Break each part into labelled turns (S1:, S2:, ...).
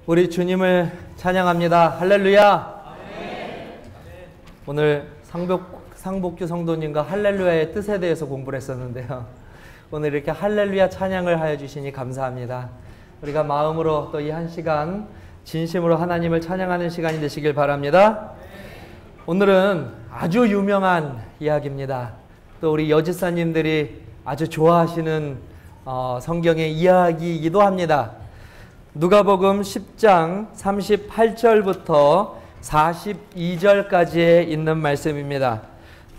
S1: 우리 주님을 찬양합니다. 할렐루야. 오늘 상복규 성도님과 할렐루야의 뜻에 대해서 공부를 했었는데요. 오늘 이렇게 할렐루야 찬양을 하여 주시니 감사합니다. 우리가 마음으로 또 이 한 시간 진심으로 하나님을 찬양하는 시간이 되시길 바랍니다. 오늘은 아주 유명한 이야기입니다. 또 우리 여지사님들이 아주 좋아하시는 성경의 이야기이기도 합니다. 누가복음 10장 38절부터 42절까지에 있는 말씀입니다.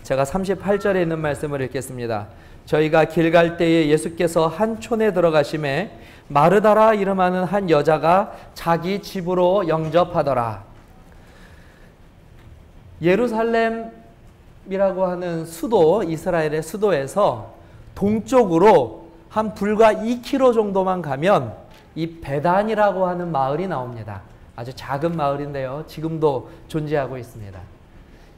S1: 제가 38절에 있는 말씀을 읽겠습니다. 저희가 길 갈 때에 예수께서 한 촌에 들어가심에 마르다라 이름하는 한 여자가 자기 집으로 영접하더라. 예루살렘이라고 하는 수도, 이스라엘의 수도에서 동쪽으로 한 불과 2km 정도만 가면 이 베단이라고 하는 마을이 나옵니다. 아주 작은 마을인데요. 지금도 존재하고 있습니다.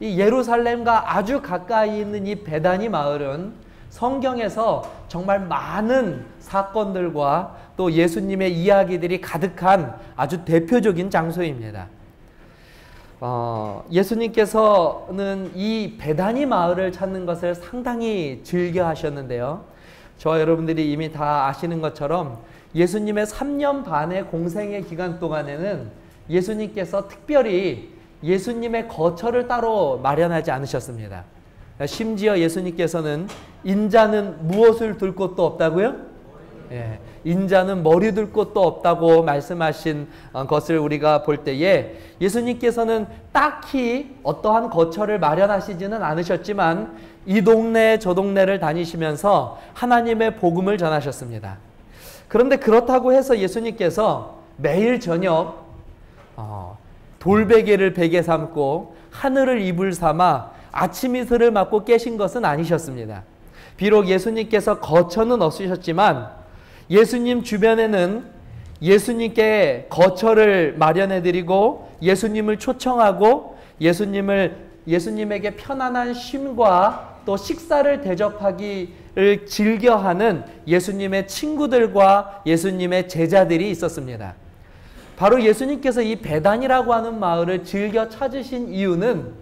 S1: 이 예루살렘과 아주 가까이 있는 이 베다니 마을은 성경에서 정말 많은 사건들과 또 예수님의 이야기들이 가득한 아주 대표적인 장소입니다. 예수님께서는 이 베다니 마을을 찾는 것을 상당히 즐겨 하셨는데요. 저와 여러분들이 이미 다 아시는 것처럼 예수님의 3년 반의 공생의 기간 동안에는 예수님께서 특별히 예수님의 거처를 따로 마련하지 않으셨습니다. 심지어 예수님께서는 인자는 무엇을 둘 곳도 없다고요? 예, 인자는 머리 둘 곳도 없다고 말씀하신 것을 우리가 볼 때에 예수님께서는 딱히 어떠한 거처를 마련하시지는 않으셨지만 이 동네 저 동네를 다니시면서 하나님의 복음을 전하셨습니다. 그런데 그렇다고 해서 예수님께서 매일 저녁 돌베개를 베개 삼고 하늘을 이불 삼아 아침 이슬을 맞고 깨신 것은 아니셨습니다. 비록 예수님께서 거처는 없으셨지만 예수님 주변에는 예수님께 거처를 마련해드리고 예수님을 초청하고 예수님에게 편안한 쉼과 또 식사를 대접하기를 즐겨하는 예수님의 친구들과 예수님의 제자들이 있었습니다. 바로 예수님께서 이 베단이라고 하는 마을을 즐겨 찾으신 이유는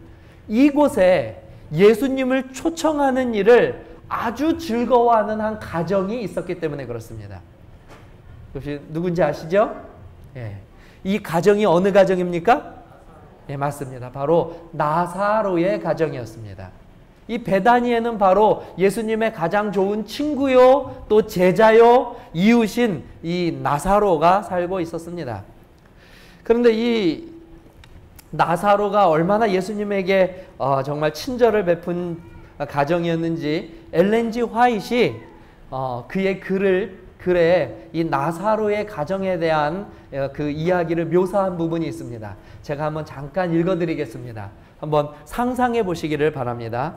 S1: 이곳에 예수님을 초청하는 일을 아주 즐거워하는 한 가정이 있었기 때문에 그렇습니다. 혹시 누군지 아시죠? 예. 이 가정이 어느 가정입니까? 예, 맞습니다. 바로 나사로의 가정이었습니다. 이 베다니에는 바로 예수님의 가장 좋은 친구요, 또 제자요, 이웃인 이 나사로가 살고 있었습니다. 그런데 이 나사로가 얼마나 예수님에게 정말 친절을 베푼 가정이었는지 엘렌 G 화이트이 그의 글에 이 나사로의 가정에 대한 그 이야기를 묘사한 부분이 있습니다. 제가 한번 잠깐 읽어드리겠습니다. 한번 상상해 보시기를 바랍니다.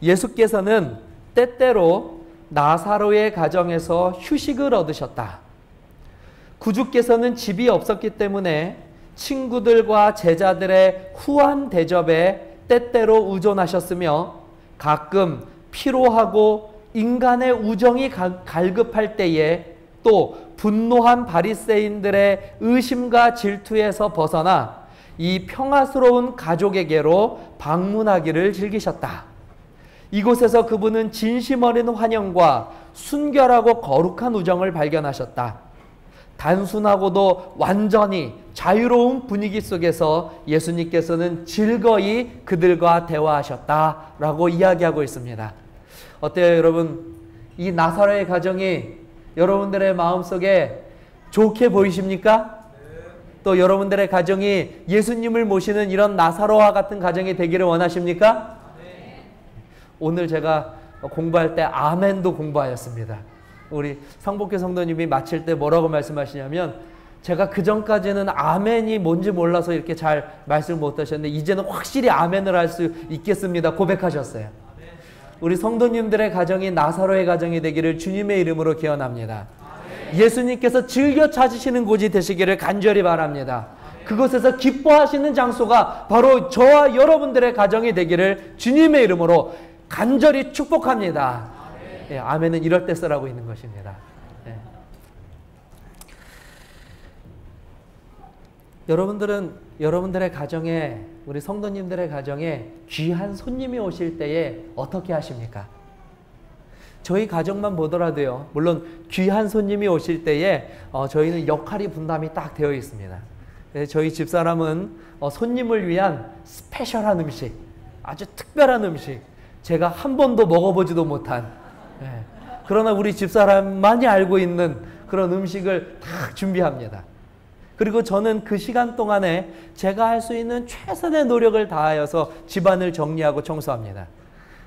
S1: 예수께서는 때때로 나사로의 가정에서 휴식을 얻으셨다. 구주께서는 집이 없었기 때문에 친구들과 제자들의 후한 대접에 때때로 의존하셨으며 가끔 피로하고 인간의 우정이 갈급할 때에 또 분노한 바리새인들의 의심과 질투에서 벗어나 이 평화스러운 가족에게로 방문하기를 즐기셨다. 이곳에서 그분은 진심 어린 환영과 순결하고 거룩한 우정을 발견하셨다. 단순하고도 완전히 자유로운 분위기 속에서 예수님께서는 즐거이 그들과 대화하셨다라고 이야기하고 있습니다. 어때요, 여러분? 이 나사로의 가정이 여러분들의 마음속에 좋게 보이십니까? 또 여러분들의 가정이 예수님을 모시는 이런 나사로와 같은 가정이 되기를 원하십니까? 오늘 제가 공부할 때 아멘도 공부하였습니다. 우리 상복교 성도님이 마칠 때 뭐라고 말씀하시냐면 제가 그전까지는 아멘이 뭔지 몰라서 이렇게 잘 말씀을 못 하셨는데 이제는 확실히 아멘을 할 수 있겠습니다 고백하셨어요. 우리 성도님들의 가정이 나사로의 가정이 되기를 주님의 이름으로 기원합니다. 예수님께서 즐겨 찾으시는 곳이 되시기를 간절히 바랍니다. 그곳에서 기뻐하시는 장소가 바로 저와 여러분들의 가정이 되기를 주님의 이름으로 간절히 축복합니다. 예, 아멘은 이럴 때 쓰라고 있는 것입니다. 예. 여러분들은 여러분들의 가정에, 우리 성도님들의 가정에 귀한 손님이 오실 때에 어떻게 하십니까? 저희 가정만 보더라도요, 물론 귀한 손님이 오실 때에 저희는 역할이 분담이 딱 되어 있습니다. 저희 집사람은 손님을 위한 스페셜한 음식, 아주 특별한 음식, 제가 한 번도 먹어보지도 못한, 그러나 우리 집사람만이 알고 있는 그런 음식을 다 준비합니다. 그리고 저는 그 시간 동안에 제가 할 수 있는 최선의 노력을 다하여서 집안을 정리하고 청소합니다.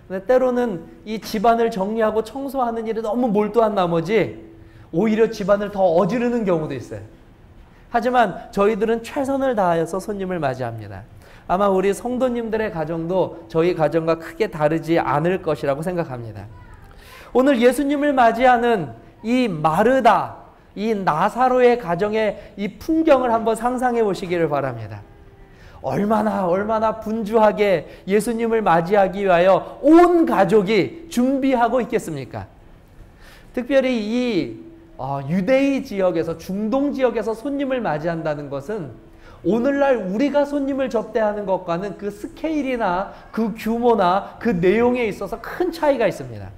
S1: 근데 때로는 이 집안을 정리하고 청소하는 일에 너무 몰두한 나머지 오히려 집안을 더 어지르는 경우도 있어요. 하지만 저희들은 최선을 다하여서 손님을 맞이합니다. 아마 우리 성도님들의 가정도 저희 가정과 크게 다르지 않을 것이라고 생각합니다. 오늘 예수님을 맞이하는 이 마르다, 이 나사로의 가정의 이 풍경을 한번 상상해 보시기를 바랍니다. 얼마나 분주하게 예수님을 맞이하기 위하여 온 가족이 준비하고 있겠습니까? 특별히 이 유대의 지역에서, 중동 지역에서 손님을 맞이한다는 것은 오늘날 우리가 손님을 접대하는 것과는 그 스케일이나 그 규모나 그 내용에 있어서 큰 차이가 있습니다.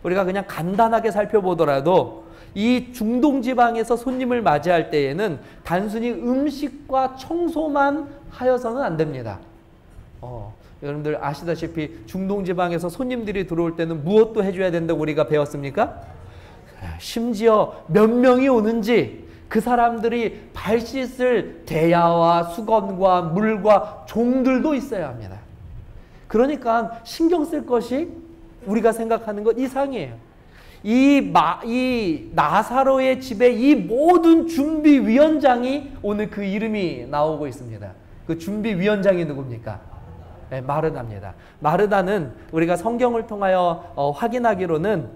S1: 우리가 그냥 간단하게 살펴보더라도 이 중동 지방에서 손님을 맞이할 때에는 단순히 음식과 청소만 하여서는 안 됩니다. 여러분들 아시다시피 중동 지방에서 손님들이 들어올 때는 무엇도 해줘야 된다고 우리가 배웠습니까? 심지어 몇 명이 오는지 그 사람들이 발 씻을 대야와 수건과 물과 종들도 있어야 합니다. 그러니까 신경 쓸 것이 우리가 생각하는 것 이상이에요. 이 나사로의 집에 이 모든 준비위원장이 오늘 그 이름이 나오고 있습니다. 그 준비위원장이 누굽니까? 네, 마르다입니다. 마르다는 우리가 성경을 통하여 확인하기로는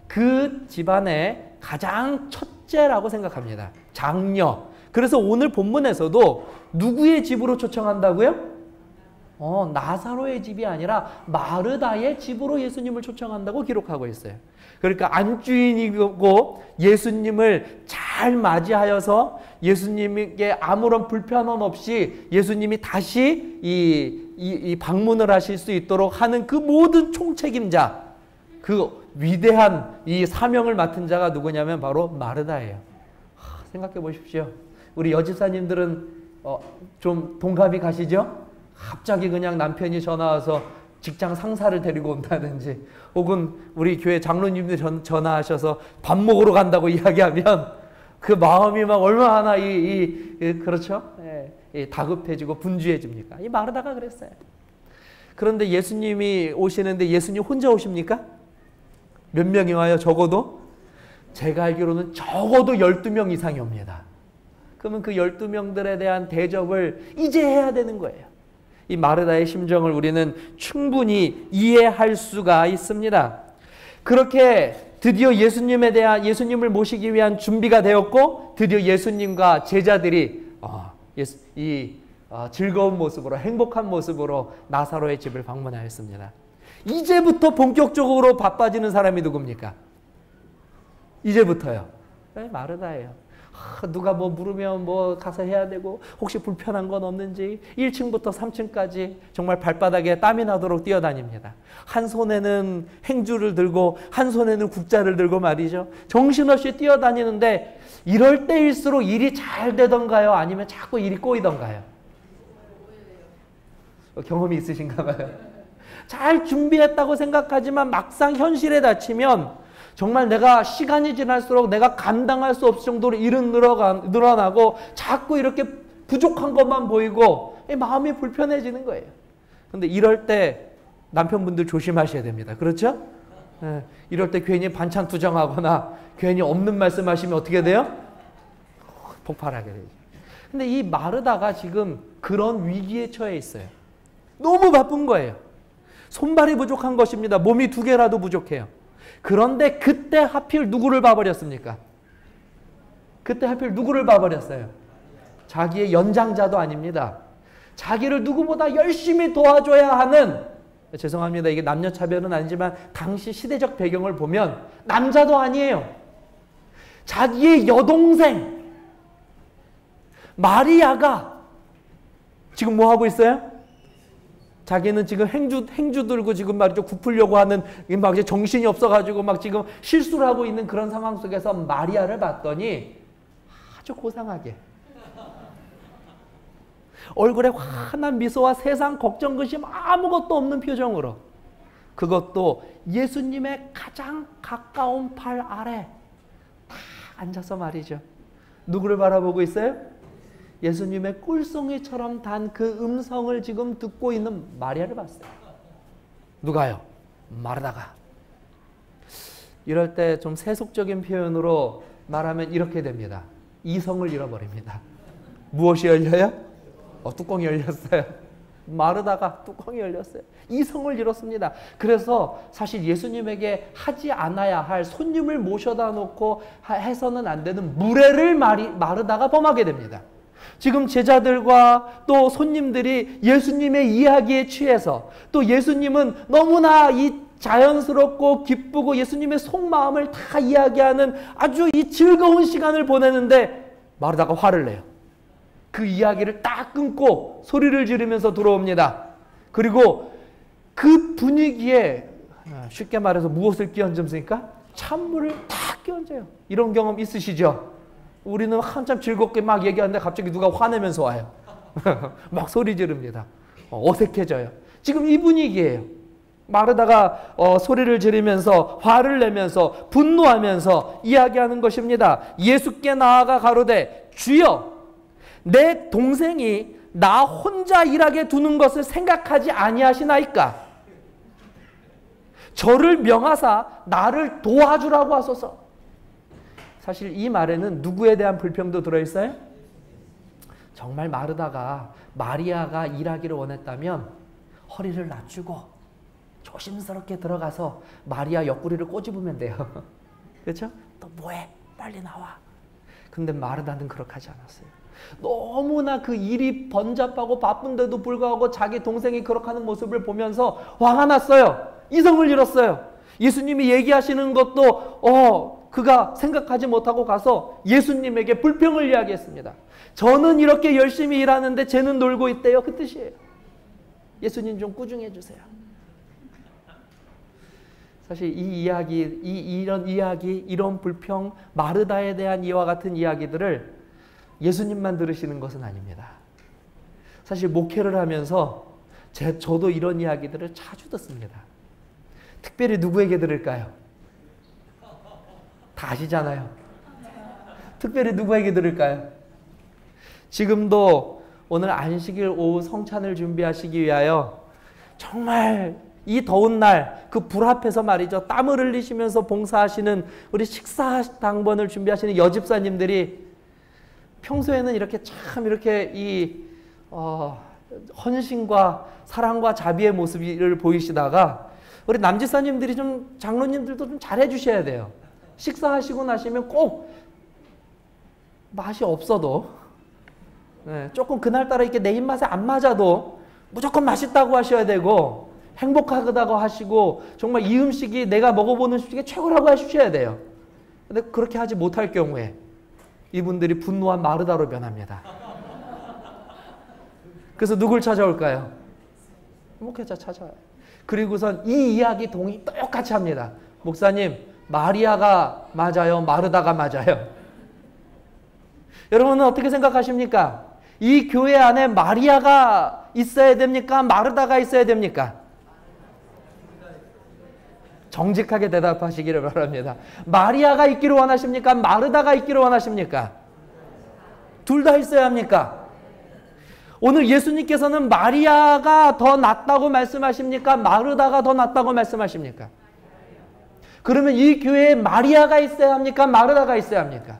S1: 그 집안의 가장 첫째라고 생각합니다. 장녀. 그래서 오늘 본문에서도 누구의 집으로 초청한다고요? 나사로의 집이 아니라 마르다의 집으로 예수님을 초청한다고 기록하고 있어요. 그러니까 안주인이고 예수님을 잘 맞이하여서 예수님에게 아무런 불편함 없이 예수님이 다시 이 방문을 하실 수 있도록 하는 그 모든 총책임자, 그 위대한 이 사명을 맡은 자가 누구냐면 바로 마르다예요. 생각해 보십시오. 우리 여집사님들은 좀 동갑이 가시죠? 갑자기 그냥 남편이 전화 와서 직장 상사를 데리고 온다든지, 혹은 우리 교회 장로님들이 전화하셔서 밥 먹으러 간다고 이야기하면 그 마음이 막 얼마나 그렇죠? 다급해지고 분주해집니까? 이 마르다가 그랬어요. 그런데 예수님이 오시는데 예수님 혼자 오십니까? 몇 명이 와요? 적어도? 제가 알기로는 적어도 12명 이상이 옵니다. 그러면 그 12명들에 대한 대접을 이제 해야 되는 거예요. 이 마르다의 심정을 우리는 충분히 이해할 수가 있습니다. 그렇게 드디어 예수님을 모시기 위한 준비가 되었고, 드디어 예수님과 제자들이 즐거운 모습으로, 행복한 모습으로 나사로의 집을 방문하였습니다. 이제부터 본격적으로 바빠지는 사람이 누굽니까? 이제부터요. 마르다예요. 누가 뭐 물으면 뭐 가서 해야 되고, 혹시 불편한 건 없는지 1층부터 3층까지 정말 발바닥에 땀이 나도록 뛰어다닙니다. 한 손에는 행주를 들고 한 손에는 국자를 들고 말이죠. 정신없이 뛰어다니는데 이럴 때일수록 일이 잘 되던가요? 아니면 자꾸 일이 꼬이던가요? 경험이 있으신가 봐요. 잘 준비했다고 생각하지만 막상 현실에 닥치면 정말 내가 시간이 지날수록 내가 감당할 수 없을 정도로 일은 늘어나고 자꾸 이렇게 부족한 것만 보이고 마음이 불편해지는 거예요. 그런데 이럴 때 남편분들 조심하셔야 됩니다. 그렇죠? 이럴 때 괜히 반찬 투정하거나 괜히 없는 말씀하시면 어떻게 돼요? 폭발하게 되죠. 근데 이 마르다가 지금 그런 위기에 처해 있어요. 너무 바쁜 거예요. 손발이 부족한 것입니다. 몸이 2개라도 부족해요. 그런데 그때 하필 누구를 봐버렸습니까? 그때 하필 누구를 봐버렸어요? 자기의 연장자도 아닙니다. 자기를 누구보다 열심히 도와줘야 하는, 죄송합니다. 이게 남녀 차별은 아니지만 당시 시대적 배경을 보면 남자도 아니에요. 자기의 여동생, 마리아가 지금 뭐 하고 있어요? 자기는 지금 행주 들고 지금 말이죠. 굽으려고 하는, 막 이제 정신이 없어가지고 막 지금 실수를 하고 있는 그런 상황 속에서 마리아를 봤더니 아주 고상하게 얼굴에 환한 미소와 세상 걱정 근심 아무것도 없는 표정으로, 그것도 예수님의 가장 가까운 팔 아래 딱 앉아서 말이죠. 누구를 바라보고 있어요? 예수님의 꿀송이처럼 단 그 음성을 지금 듣고 있는 마리아를 봤어요. 누가요? 마르다가. 이럴 때 좀 세속적인 표현으로 말하면 이렇게 됩니다. 이성을 잃어버립니다. 무엇이 열려요? 뚜껑이 열렸어요. 마르다가 뚜껑이 열렸어요. 이성을 잃었습니다. 그래서 사실 예수님에게 하지 않아야 할, 손님을 모셔다 놓고 해서는 안 되는 무례를 마르다가 범하게 됩니다. 지금 제자들과 또 손님들이 예수님의 이야기에 취해서, 또 예수님은 너무나 이 자연스럽고 기쁘고 예수님의 속마음을 다 이야기하는 아주 이 즐거운 시간을 보내는데 마르다가 화를 내요. 그 이야기를 딱 끊고 소리를 지르면서 들어옵니다. 그리고 그 분위기에 쉽게 말해서 무엇을 끼얹습니까? 찬물을 딱 끼얹어요. 이런 경험 있으시죠? 우리는 한참 즐겁게 막 얘기하는데 갑자기 누가 화내면서 와요. 막 소리 지릅니다. 어색해져요. 지금 이 분위기예요. 마르다가 소리를 지르면서 화를 내면서 분노하면서 이야기하는 것입니다. 예수께 나아가 가로되 주여, 내 동생이 나 혼자 일하게 두는 것을 생각하지 아니하시나이까? 저를 명하사 나를 도와주라고 하소서. 사실 이 말에는 누구에 대한 불평도 들어있어요? 정말 마르다가 마리아가 일하기를 원했다면 허리를 낮추고 조심스럽게 들어가서 마리아 옆구리를 꼬집으면 돼요. 그렇죠? 또 뭐해? 빨리 나와. 근데 마르다는 그렇게 하지 않았어요. 너무나 그 일이 번잡하고 바쁜데도 불구하고 자기 동생이 그렇게 하는 모습을 보면서 화가 났어요. 이성을 잃었어요. 예수님이 얘기하시는 것도 그가 생각하지 못하고 가서 예수님에게 불평을 이야기했습니다. 저는 이렇게 열심히 일하는데 쟤는 놀고 있대요. 그 뜻이에요. 예수님 좀 꾸중해 주세요. 사실 이 이야기, 이런 이야기, 이런 불평, 마르다에 대한 이와 같은 이야기들을 예수님만 들으시는 것은 아닙니다. 사실 목회를 하면서 저도 이런 이야기들을 자주 듣습니다. 특별히 누구에게 들을까요? 다 아시잖아요. 특별히 누구에게 들을까요? 지금도 오늘 안식일 오후 성찬을 준비하시기 위하여 정말 이 더운 날 그 불 앞에서 말이죠. 땀을 흘리시면서 봉사하시는 우리 식사당번을 준비하시는 여집사님들이 평소에는 이렇게 참 이렇게 이 헌신과 사랑과 자비의 모습을 보이시다가 우리 남집사님들이 좀, 장로님들도 좀 잘해 주셔야 돼요. 식사하시고 나시면 꼭 맛이 없어도, 조금 그날따라 이렇게 내 입맛에 안 맞아도 무조건 맛있다고 하셔야 되고, 행복하다고 하시고, 정말 이 음식이 내가 먹어보는 음식 중에 최고라고 하셔야 돼요. 근데 그렇게 하지 못할 경우에 이분들이 분노한 마르다로 변합니다. 그래서 누굴 찾아올까요? 목회자 찾아와요. 그리고선 이 이야기 똑같이 합니다. 목사님, 마리아가 맞아요? 마르다가 맞아요? 여러분은 어떻게 생각하십니까? 이 교회 안에 마리아가 있어야 됩니까? 마르다가 있어야 됩니까? 정직하게 대답하시기를 바랍니다. 마리아가 있기를 원하십니까? 마르다가 있기를 원하십니까? 둘 다 있어야 합니까? 오늘 예수님께서는 마리아가 더 낫다고 말씀하십니까? 마르다가 더 낫다고 말씀하십니까? 그러면 이 교회에 마리아가 있어야 합니까? 마르다가 있어야 합니까?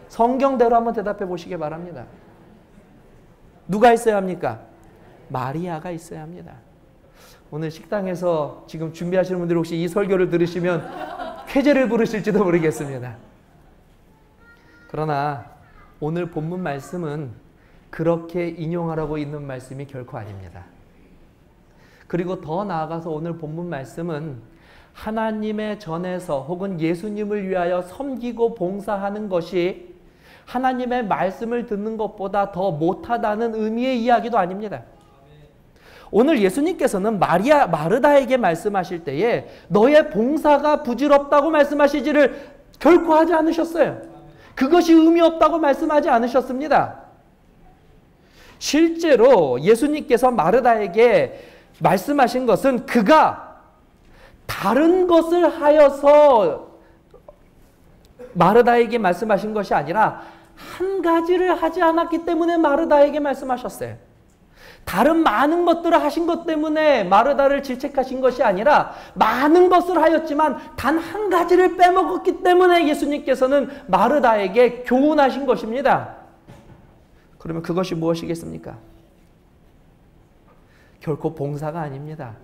S1: 성경대로 한번 대답해 보시기 바랍니다. 누가 있어야 합니까? 마리아가 있어야 합니다. 오늘 식당에서 지금 준비하시는 분들이 혹시 이 설교를 들으시면 쾌재를 부르실지도 모르겠습니다. 그러나 오늘 본문 말씀은 그렇게 인용하라고 있는 말씀이 결코 아닙니다. 그리고 더 나아가서 오늘 본문 말씀은 하나님의 전에서 혹은 예수님을 위하여 섬기고 봉사하는 것이 하나님의 말씀을 듣는 것보다 더 못하다는 의미의 이야기도 아닙니다. 오늘 예수님께서는 마르다에게 말씀하실 때에 너의 봉사가 부질없다고 말씀하시지를 결코 하지 않으셨어요. 그것이 의미 없다고 말씀하지 않으셨습니다. 실제로 예수님께서 마르다에게 말씀하신 것은 그가 다른 것을 하여서 마르다에게 말씀하신 것이 아니라 한 가지를 하지 않았기 때문에 마르다에게 말씀하셨어요. 다른 많은 것들을 하신 것 때문에 마르다를 질책하신 것이 아니라 많은 것을 하였지만 단 한 가지를 빼먹었기 때문에 예수님께서는 마르다에게 교훈하신 것입니다. 그러면 그것이 무엇이겠습니까? 결코 봉사가 아닙니다.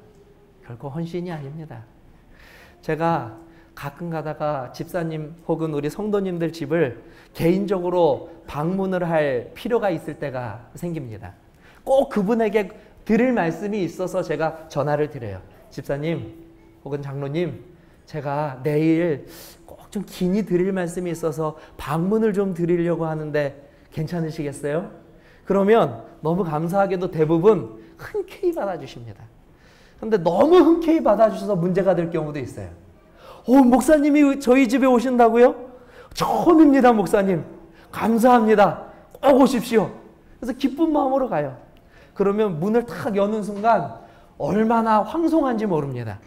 S1: 결코 헌신이 아닙니다. 제가 가끔 가다가 집사님 혹은 우리 성도님들 집을 개인적으로 방문을 할 필요가 있을 때가 생깁니다. 꼭 그분에게 드릴 말씀이 있어서 제가 전화를 드려요. 집사님 혹은 장로님, 제가 내일 꼭 좀 긴히 드릴 말씀이 있어서 방문을 좀 드리려고 하는데 괜찮으시겠어요? 그러면 너무 감사하게도 대부분 흔쾌히 받아주십니다. 그런데 너무 흔쾌히 받아주셔서 문제가 될 경우도 있어요. 목사님이 저희 집에 오신다고요? 처음입니다, 목사님. 감사합니다. 꼭 오십시오. 그래서 기쁜 마음으로 가요. 그러면 문을 탁 여는 순간 얼마나 황송한지 모릅니다.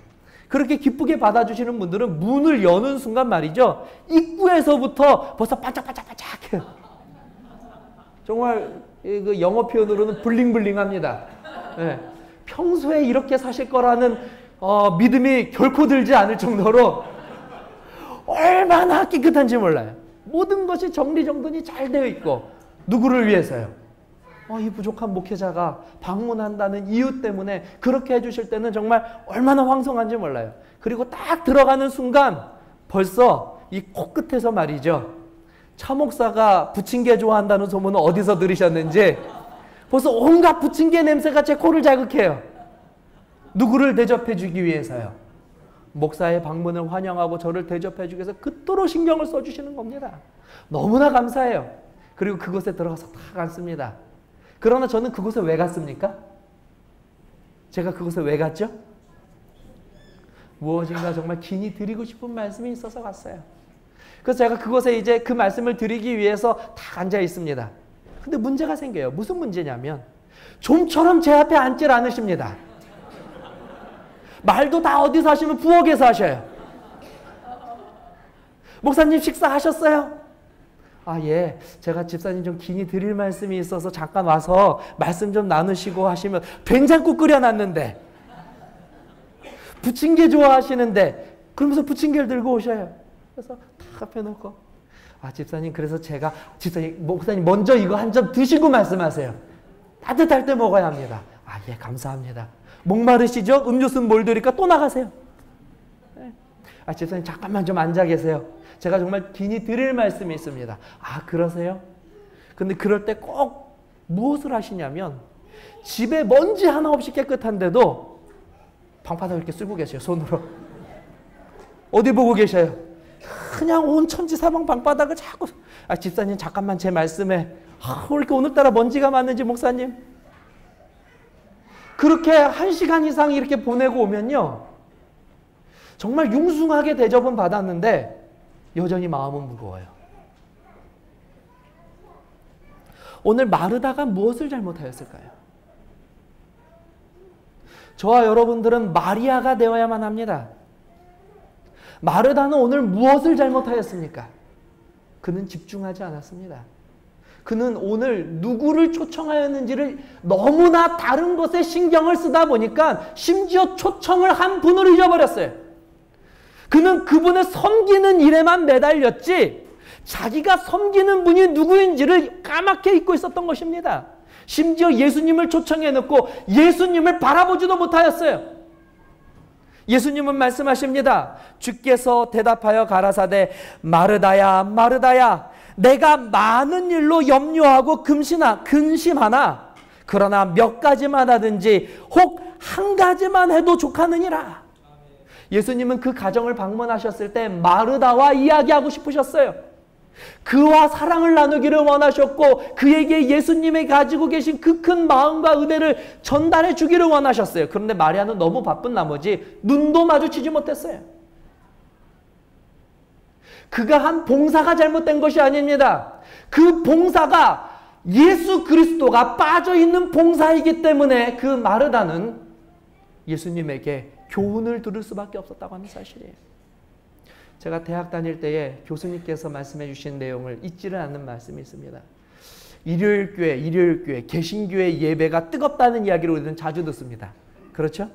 S1: 그렇게 기쁘게 받아주시는 분들은 문을 여는 순간 말이죠. 입구에서부터 벌써 반짝반짝반짝해요. 정말 그 영어 표현으로는 블링블링합니다. 네. 평소에 이렇게 사실 거라는 믿음이 결코 들지 않을 정도로 얼마나 깨끗한지 몰라요. 모든 것이 정리정돈이 잘 되어 있고 누구를 위해서요? 이 부족한 목회자가 방문한다는 이유 때문에 그렇게 해주실 때는 정말 얼마나 황송한지 몰라요. 그리고 딱 들어가는 순간 벌써 이 코끝에서 말이죠. 차 목사가 부침개 좋아한다는 소문은 어디서 들으셨는지 벌써 온갖 부침개 냄새가 제 코를 자극해요. 누구를 대접해 주기 위해서요? 목사의 방문을 환영하고 저를 대접해 주기 위해서 그토록 신경을 써주시는 겁니다. 너무나 감사해요. 그리고 그곳에 들어가서 딱 앉습니다. 그러나 저는 그곳에 왜 갔습니까? 제가 그곳에 왜 갔죠? 무엇인가 정말 긴히 드리고 싶은 말씀이 있어서 갔어요. 그래서 제가 그곳에 이제 그 말씀을 드리기 위해서 딱 앉아 있습니다. 근데 문제가 생겨요. 무슨 문제냐면 좀처럼 제 앞에 앉질 않으십니다. 말도 다 어디서 하시면 부엌에서 하셔요. 목사님 식사하셨어요? 예. 제가 집사님 좀 긴히 드릴 말씀이 있어서 잠깐 와서 말씀 좀 나누시고 하시면 된장국 끓여놨는데 부침개 좋아하시는데 그러면서 부침개를 들고 오셔요. 그래서 탁 앞에 놓고 집사님 그래서 제가 집사님 목사님 먼저 이거 한 점 드시고 말씀하세요. 따뜻할 때 먹어야 합니다. 예 감사합니다. 목마르시죠? 음료수는 뭘 드릴까? 또 나가세요. 집사님 잠깐만 좀 앉아 계세요. 제가 정말 긴히 드릴 말씀이 있습니다. 그러세요? 근데 그럴 때 꼭 무엇을 하시냐면 집에 먼지 하나 없이 깨끗한데도 방바닥을 이렇게 쓸고 계세요. 손으로. 어디 보고 계셔요? 그냥 온 천지사방 방바닥을 자꾸 집사님 잠깐만 제 말씀에 왜 이렇게 오늘따라 먼지가 많은지 목사님. 그렇게 1시간 이상 이렇게 보내고 오면요. 정말 융숭하게 대접은 받았는데 여전히 마음은 무거워요. 오늘 마르다가 무엇을 잘못하였을까요? 저와 여러분들은 마리아가 되어야만 합니다. 마르다는 오늘 무엇을 잘못하였습니까? 그는 집중하지 않았습니다. 그는 오늘 누구를 초청하였는지를 너무나 다른 것에 신경을 쓰다 보니까 심지어 초청을 한 분을 잊어버렸어요. 그는 그분을 섬기는 일에만 매달렸지 자기가 섬기는 분이 누구인지를 까맣게 잊고 있었던 것입니다. 심지어 예수님을 초청해놓고 예수님을 바라보지도 못하였어요. 예수님은 말씀하십니다. 주께서 대답하여 가라사대 마르다야 마르다야 내가 많은 일로 염려하고 근심하나 그러나 몇 가지만 하든지 혹 한 가지만 해도 족하느니라. 예수님은 그 가정을 방문하셨을 때 마르다와 이야기하고 싶으셨어요. 그와 사랑을 나누기를 원하셨고 그에게 예수님이 가지고 계신 그 큰 마음과 은혜를 전달해 주기를 원하셨어요. 그런데 마리아는 너무 바쁜 나머지 눈도 마주치지 못했어요. 그가 한 봉사가 잘못된 것이 아닙니다. 그 봉사가 예수 그리스도가 빠져있는 봉사이기 때문에 그 마르다는 예수님에게 교훈을 들을 수밖에 없었다고 하는 사실이에요. 제가 대학 다닐 때에 교수님께서 말씀해 주신 내용을 잊지를 않는 말씀이 있습니다. 일요일교회, 개신교회 예배가 뜨겁다는 이야기를 우리는 자주 듣습니다. 그렇죠?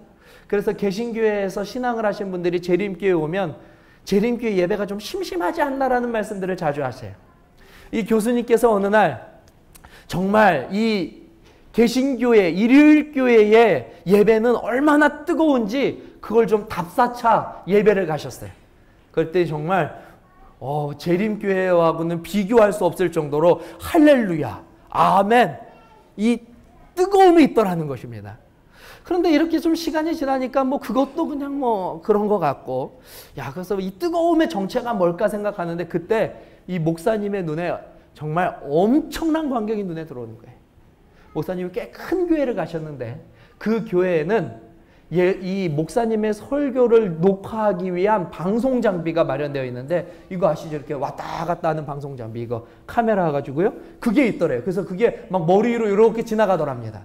S1: 그래서 개신교회에서 신앙을 하신 분들이 재림교회에 오면 재림교회 예배가 좀 심심하지 않나라는 말씀들을 자주 하세요. 이 교수님께서 어느 날 정말 이 개신교회, 일요일교회의 예배는 얼마나 뜨거운지 그걸 좀 답사차 예배를 가셨어요. 그때 정말 재림교회하고는 비교할 수 없을 정도로 할렐루야, 아멘, 이 뜨거움이 있더라는 것입니다. 그런데 이렇게 좀 시간이 지나니까 뭐 그것도 그냥 뭐 그런 것 같고, 그래서 이 뜨거움의 정체가 뭘까 생각하는데 그때 이 목사님의 눈에 정말 엄청난 광경이 눈에 들어오는 거예요. 목사님이 꽤 큰 교회를 가셨는데 그 교회에는 이 목사님의 설교를 녹화하기 위한 방송 장비가 마련되어 있는데, 이거 아시죠? 이렇게 왔다 갔다 하는 방송 장비, 이거 카메라 가지고요. 그게 있더래요. 그래서 그게 막 머리 위로 이렇게 지나가더랍니다.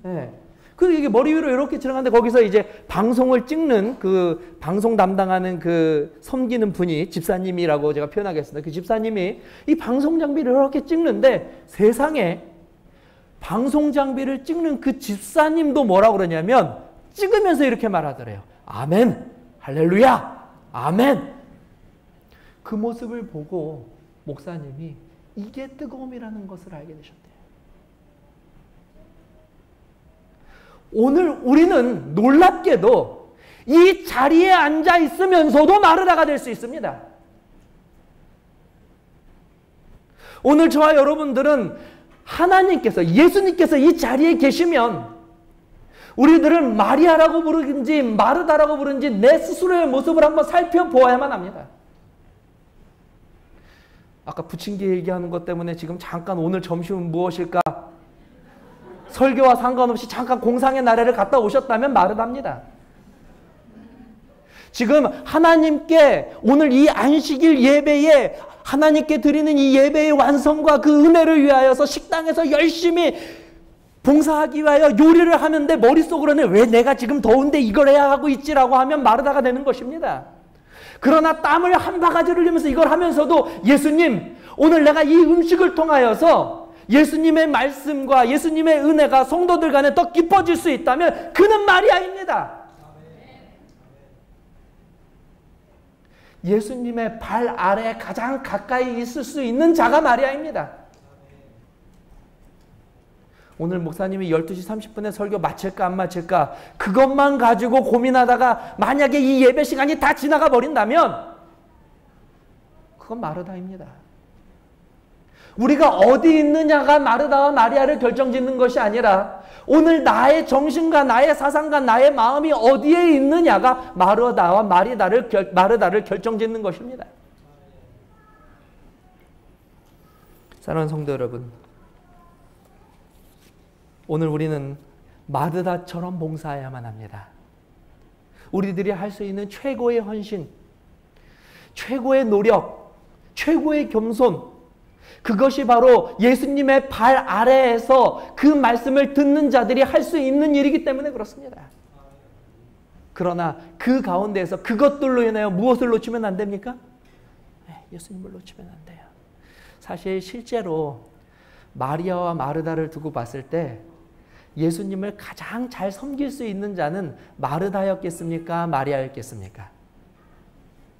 S1: 네. 그래서 이게 머리 위로 이렇게 지나가는데 거기서 이제 방송을 찍는 그 방송 담당하는 그 섬기는 분이 집사님이라고 제가 표현하겠습니다. 그 집사님이 이 방송 장비를 이렇게 찍는데 세상에 방송 장비를 찍는 그 집사님도 뭐라고 그러냐면 찍으면서 이렇게 말하더래요. 아멘, 할렐루야, 아멘. 그 모습을 보고 목사님이 이게 뜨거움이라는 것을 알게 되셨대요. 오늘 우리는 놀랍게도 이 자리에 앉아 있으면서도 마르다가 될 수 있습니다. 오늘 저와 여러분들은 하나님께서, 예수님께서 이 자리에 계시면 우리들은 마리아라고 부르는지 마르다라고 부르는지 내 스스로의 모습을 한번 살펴보아야만 합니다. 아까 부침개 얘기하는 것 때문에 지금 잠깐 오늘 점심은 무엇일까? 설교와 상관없이 잠깐 공상의 나래를 갔다 오셨다면 마르다입니다. 지금 하나님께 오늘 이 안식일 예배에 하나님께 드리는 이 예배의 완성과 그 은혜를 위하여서 식당에서 열심히 봉사하기 위하여 요리를 하는데 머릿속으로는 왜 내가 지금 더운데 이걸 해야 하고 있지라고 하면 마르다가 되는 것입니다. 그러나 땀을 한 바가지를 흘리면서 이걸 하면서도 예수님, 오늘 내가 이 음식을 통하여서 예수님의 말씀과 예수님의 은혜가 성도들 간에 더 깊어질 수 있다면 그는 마리아입니다. 예수님의 발 아래 가장 가까이 있을 수 있는 자가 마리아입니다. 오늘 목사님이 12시 30분에 설교 마칠까 안 마칠까 그것만 가지고 고민하다가 만약에 이 예배 시간이 다 지나가 버린다면 그건 마르다입니다. 우리가 어디 있느냐가 마르다와 마리아를 결정짓는 것이 아니라 오늘 나의 정신과 나의 사상과 나의 마음이 어디에 있느냐가 마르다와 마르다를 결정짓는 것입니다. 사랑하는 성도 여러분, 오늘 우리는 마르다처럼 봉사해야만 합니다. 우리들이 할 수 있는 최고의 헌신, 최고의 노력, 최고의 겸손, 그것이 바로 예수님의 발 아래에서 그 말씀을 듣는 자들이 할 수 있는 일이기 때문에 그렇습니다. 그러나 그 가운데에서 그것들로 인하여 무엇을 놓치면 안 됩니까? 예수님을 놓치면 안 돼요. 사실 실제로 마리아와 마르다를 두고 봤을 때 예수님을 가장 잘 섬길 수 있는 자는 마르다였겠습니까? 마리아였겠습니까?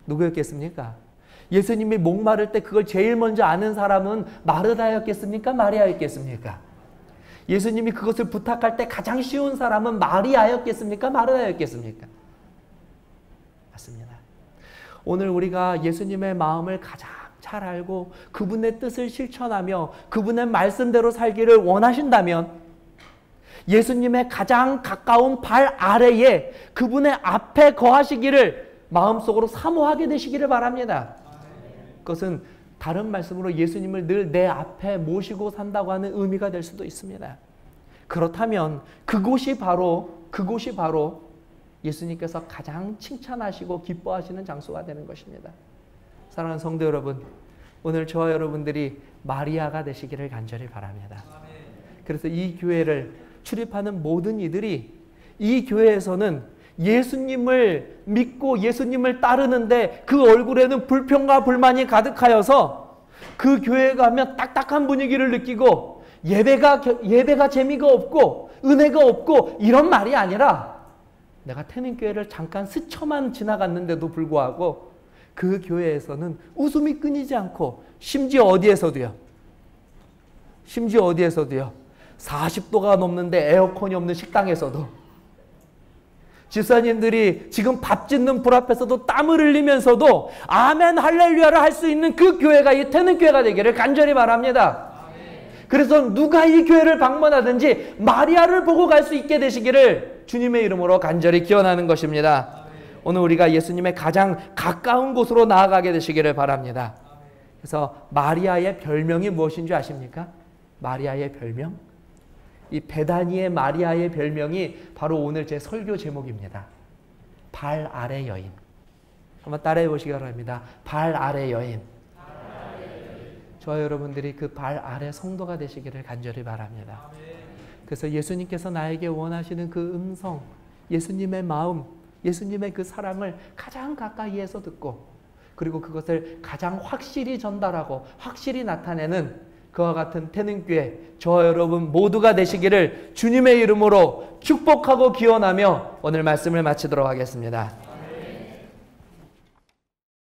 S1: 누구였겠습니까? 예수님이 목마를 때 그걸 제일 먼저 아는 사람은 마르다였겠습니까? 마리아였겠습니까? 예수님이 그것을 부탁할 때 가장 쉬운 사람은 마리아였겠습니까? 마르다였겠습니까? 맞습니다. 오늘 우리가 예수님의 마음을 가장 잘 알고 그분의 뜻을 실천하며 그분의 말씀대로 살기를 원하신다면 예수님의 가장 가까운 발 아래에 그분의 앞에 거하시기를 마음속으로 사모하게 되시기를 바랍니다. 그것은 다른 말씀으로 예수님을 늘 내 앞에 모시고 산다고 하는 의미가 될 수도 있습니다. 그렇다면 그곳이 바로 예수님께서 가장 칭찬하시고 기뻐하시는 장소가 되는 것입니다. 사랑하는 성도 여러분, 오늘 저와 여러분들이 마리아가 되시기를 간절히 바랍니다. 그래서 이 교회를 출입하는 모든 이들이 이 교회에서는 예수님을 믿고 예수님을 따르는데 그 얼굴에는 불평과 불만이 가득하여서 그 교회에 가면 딱딱한 분위기를 느끼고 예배가 재미가 없고 은혜가 없고 이런 말이 아니라 내가 태민교회를 잠깐 스쳐만 지나갔는데도 불구하고 그 교회에서는 웃음이 끊이지 않고 심지어 어디에서도요 40도가 넘는데 에어컨이 없는 식당에서도 집사님들이 지금 밥 짓는 불 앞에서도 땀을 흘리면서도 아멘 할렐루야를 할 수 있는 그 교회가 이 태민교회가 되기를 간절히 바랍니다. 그래서 누가 이 교회를 방문하든지 마리아를 보고 갈 수 있게 되시기를 주님의 이름으로 간절히 기원하는 것입니다. 오늘 우리가 예수님의 가장 가까운 곳으로 나아가게 되시기를 바랍니다. 그래서 마리아의 별명이 무엇인 줄 아십니까? 마리아의 별명? 이 베다니의 마리아의 별명이 바로 오늘 제 설교 제목입니다. 발 아래 여인. 한번 따라해 보시기 바랍니다. 발 아래 여인. 저와 여러분들이 그 발 아래 성도가 되시기를 간절히 바랍니다. 그래서 예수님께서 나에게 원하시는 그 음성, 예수님의 마음, 예수님의 그 사랑을 가장 가까이에서 듣고 그리고 그것을 가장 확실히 전달하고 확실히 나타내는 그와 같은 태능교회 저와 여러분 모두가 되시기를 주님의 이름으로 축복하고 기원하며 오늘 말씀을 마치도록 하겠습니다.